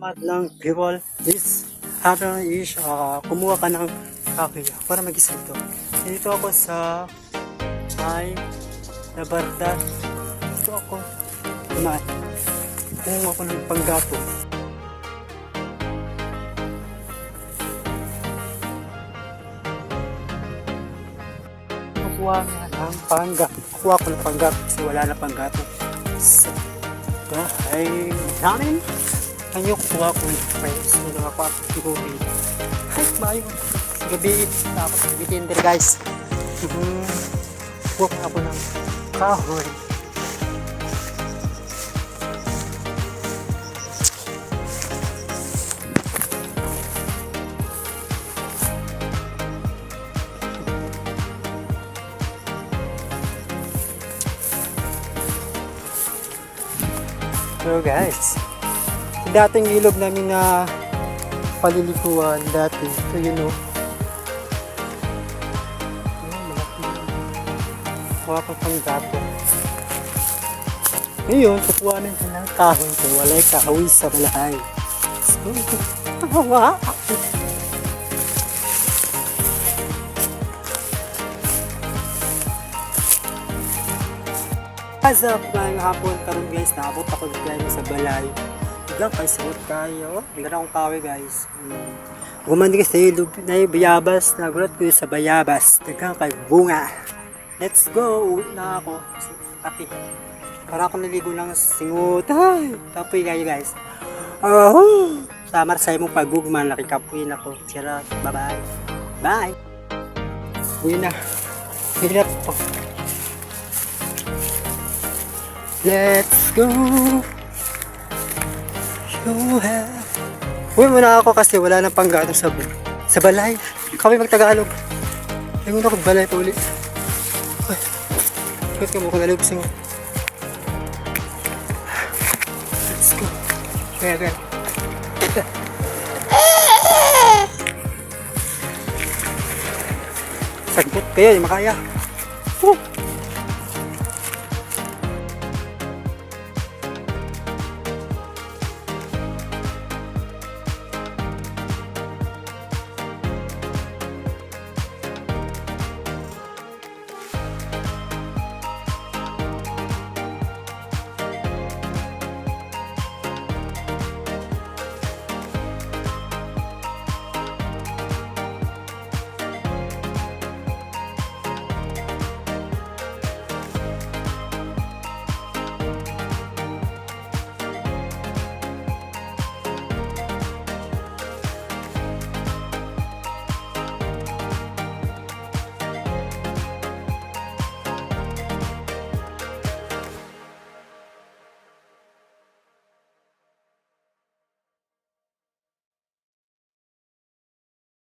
madlang people is happening is kumuha ka ng kahoy para mag-isa ito. Dito ako sa may Labarda. Dito ako kumain. Kumuha ako ng panggato. Kukuha nga ng panggato. Kukuha ko ng panggato kasi wala na panggato. So, ay namin. Ano kukuha ko ng friends. Hindi na ako at gabi. Ay, bayo. Gabi. Tapos gabi tinder guys. Kukuha ako ng kahoy. So guys, dating ilog namin na palilikuan dati. So you know, kuha ko pang gato. Ngayon, kukuha natin ng kahoy. So walay kahoy sa balahay. So, as of ngayong hapon karon guys, naabot ako guys sa balay. Hanggang kay sabot kayo. Hanggang akong kawe guys. Gumandi ka sa ilog na yung bayabas. Nagulat ko sa bayabas. Hanggang kay bunga. Let's go. Uwi na ako. Kapi. Para ako naligo ng singot. Ay, kapoy kayo guys. Sa marsay mong pagugman. Nakikapuin ako. Sira. Bye bye. Bye. Uwi na. Hirap po. Let's go. Uy muna ako kasi wala nang panggato sa balay. Kami magtagalog. Ayun ako balay pa ulit. Uy. Bakit ka mo kung nalubsing? Let's go. Kaya. Sagot kayo, di makaya.